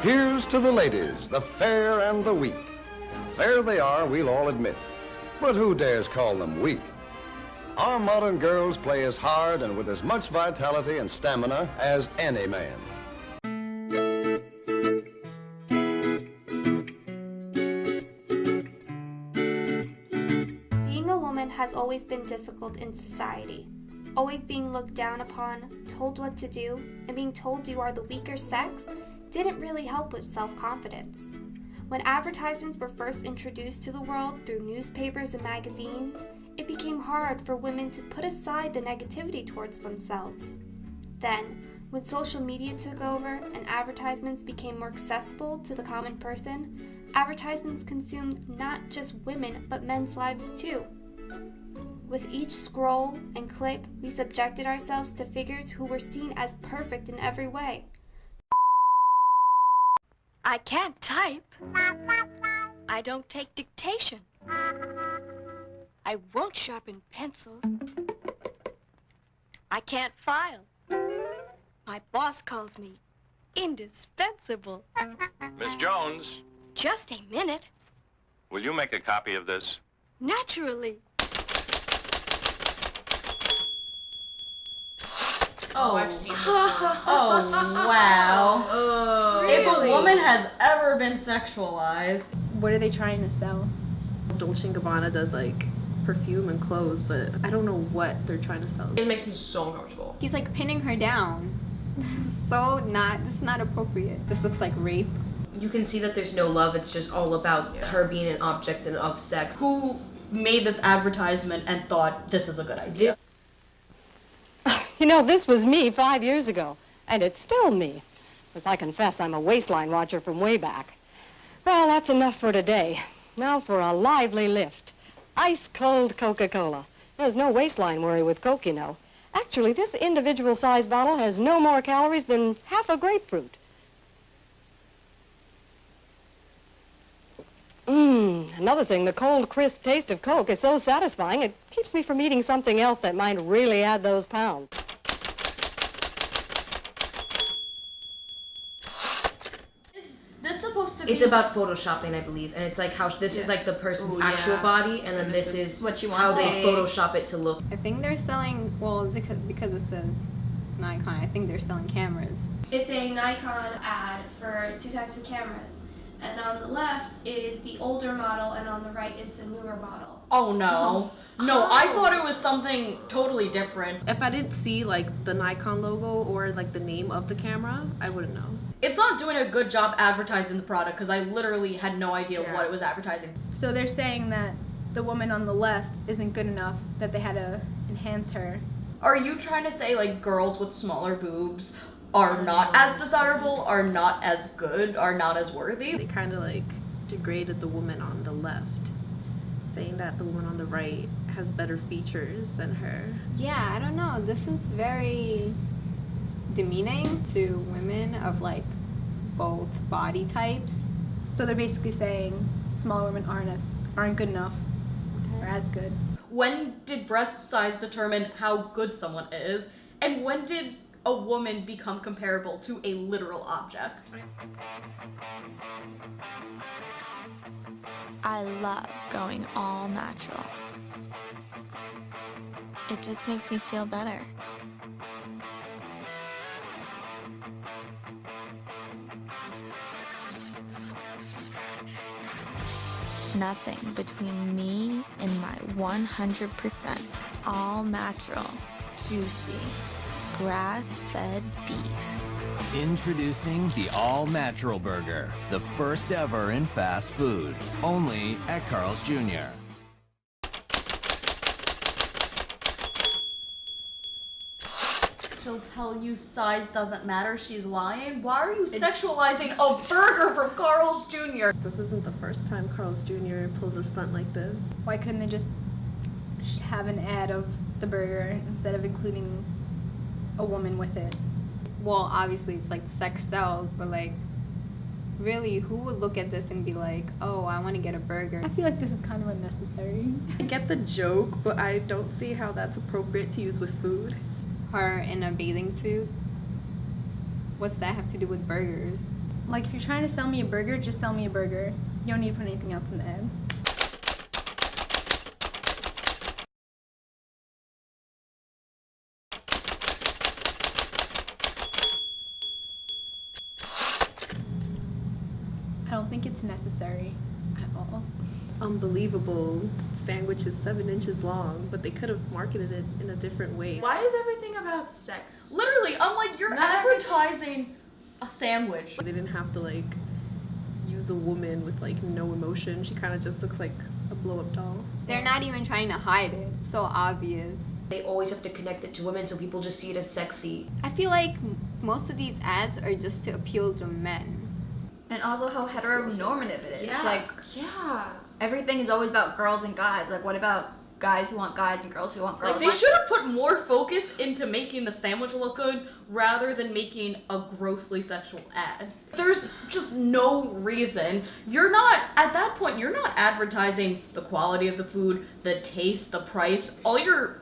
Here's to the ladies, the fair and the weak. Fair they are, we'll all admit. But who dares call them weak? Our modern girls play as hard and with as much vitality and stamina as any man. Being a woman has always been difficult in society. Always being looked down upon, told what to do, and being told you are the weaker sex didn't really help with self-confidence. When advertisements were first introduced to the world through newspapers and magazines, it became hard for women to put aside the negativity towards themselves. Then, when social media took over and advertisements became more accessible to the common person, advertisements consumed not just women but men's lives too. With each scroll and click, we subjected ourselves to figures who were seen as perfect in every way. I can't type. I don't take dictation. I won't sharpen pencil. I can't file. My boss calls me indispensable. Miss Jones, Just a minute. will you make a copy of this? Naturally. Oh, I've seen this one. Oh, wow. Really? If a woman has ever been sexualized, What are they trying to sell? Dolce & Gabbana does like perfume and clothes, but I don't know what they're trying to sell. it makes me so uncomfortable. He's like pinning her down. This is not appropriate. This looks like rape. You can see that there's no love. It's just all about her being an object and of sex. Who made this advertisement and thought this is a good idea? You know, this was me 5 years ago, and it's still me. Because I confess I'm a waistline watcher from way back. Well, that's enough for today. Now for a lively lift. Ice-cold Coca-Cola. There's no waistline worry with Coke, you know. Actually, this individual-sized bottle has no more calories than half a grapefruit. Another thing, the cold, crisp taste of Coke is so satisfying, it keeps me from eating something else that might really add those pounds. Is this supposed to be? It's about photoshopping, I believe, and it's like how this is like the person's actual body, and then this is what you how want they Photoshop it to look. I think they're selling, well, because it says Nikon, I think they're selling cameras. It's a Nikon ad for 2 types of cameras. And on the left is the older model, and on the right is the newer model. Oh no. No, I thought it was something totally different. If I didn't see like the Nikon logo or like the name of the camera, I wouldn't know. It's not doing a good job advertising the product because I literally had no idea what it was advertising. So they're saying that the woman on the left isn't good enough, that they had to enhance her. Are you trying to say like girls with smaller boobs are not as desirable, are not as good, are not as worthy? They kind of like degraded the woman on the left, saying that the woman on the right has better features than her. Yeah, I don't know. This is very demeaning to women of like both body types. So they're basically saying small women aren't good enough or as good. When did breast size determine how good someone is? And when did a woman become comparable to a literal object? I love going all natural. It just makes me feel better. Nothing between me and my 100% all natural, juicy, grass-fed beef. Introducing the All-Natural Burger, the first ever in fast food, only at Carl's Jr. She'll tell you size doesn't matter, she's lying. Why are you sexualizing a burger from Carl's Jr.? This isn't the first time Carl's Jr. pulls a stunt like this. Why couldn't they just have an ad of the burger instead of including a woman with it? Well, obviously it's like sex sells, but like really, who would look at this and be like, oh, I want to get a burger? I feel like this is kind of unnecessary. I get the joke, but I don't see how that's appropriate to use with food. Her in a bathing suit? What's that have to do with burgers? Like, if you're trying to sell me a burger, just sell me a burger. You don't need to put anything else in the ad. I don't think it's necessary at all. Unbelievable. Sandwich is 7 inches long, but they could have marketed it in a different way. Why is everything about sex? Literally, I'm like, you're advertising a sandwich. They didn't have to like use a woman with like no emotion. She kind of just looks like a blow-up doll. They're not even trying to hide it. It's so obvious. They always have to connect it to women, so people just see it as sexy. I feel like most of these ads are just to appeal to men. And also how heteronormative it is. Yeah. Like, everything is always about girls and guys. Like, what about guys who want guys and girls who want girls? Like, they should have put more focus into making the sandwich look good rather than making a grossly sexual ad. There's just no reason. You're not, at that point, you're not advertising the quality of the food, the taste, the price. All you're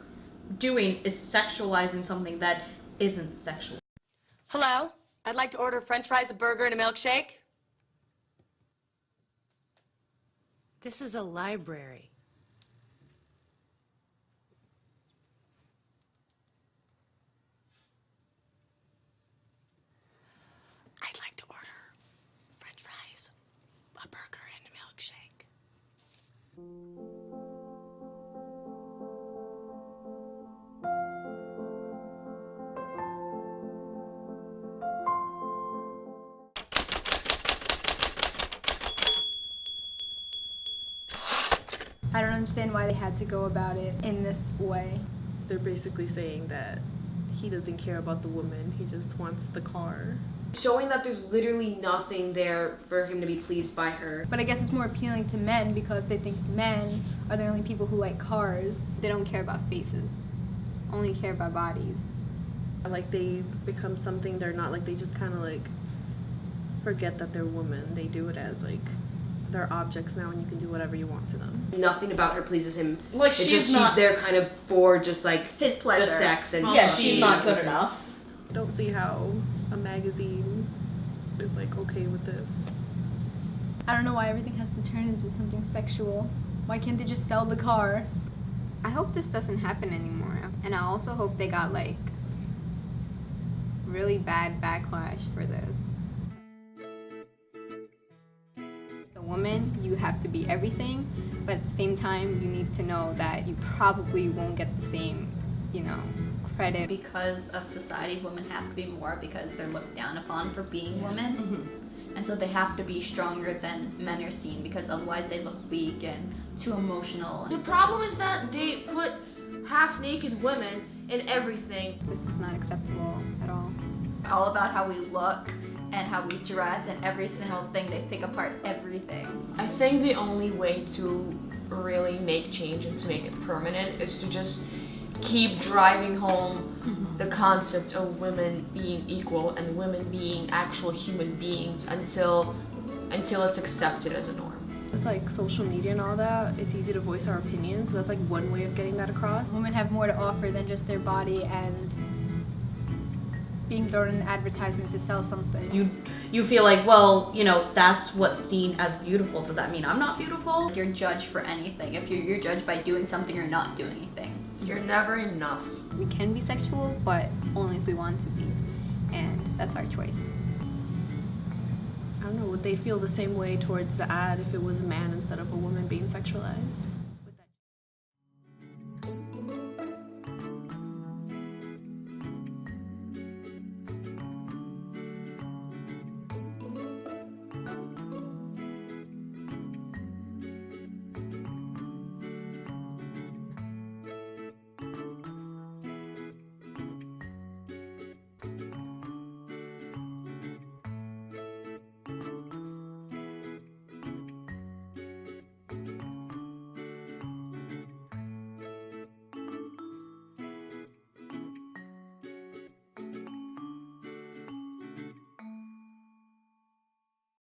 doing is sexualizing something that isn't sexual. Hello? I'd like to order french fries, a burger, and a milkshake. This is a library. I'd like to order french fries, a burger, and a milkshake. I don't understand why they had to go about it in this way. They're basically saying that he doesn't care about the woman, he just wants the car. Showing that there's literally nothing there for him to be pleased by her. But I guess it's more appealing to men because they think men are the only people who like cars. They don't care about faces, only care about bodies. Like they become something they're not, like they just kind of like forget that they're women. They do it as like they're objects now and you can do whatever you want to them. Nothing about her pleases him. Like, it's she's there kind of for just like his pleasure. The sex and yeah, she's not good enough. I don't see how a magazine is like okay with this. I don't know why everything has to turn into something sexual. Why can't they just sell the car? I hope this doesn't happen anymore. And I also hope they got like really bad backlash for this. As a woman, you have to be everything, but at the same time, you need to know that you probably won't get the same, credit. Because of society, women have to be more because they're looked down upon for being women. Mm-hmm. And so they have to be stronger than men are seen because otherwise they look weak and too emotional. The problem is that they put half-naked women in everything. This is not acceptable at all. All about how we look and how we dress and every single thing. They pick apart everything. I think the only way to really make change and to make it permanent is to just keep driving home the concept of women being equal and women being actual human beings until it's accepted as a norm. With like social media and all that, it's easy to voice our opinions, so that's like one way of getting that across. Women have more to offer than just their body and being thrown in an advertisement to sell something. You feel like, well, that's what's seen as beautiful. Does that mean I'm not beautiful? You're judged for anything. If you're judged by doing something or not doing anything. You're never enough. We can be sexual, but only if we want to be. And that's our choice. I don't know, would they feel the same way towards the ad if it was a man instead of a woman being sexualized?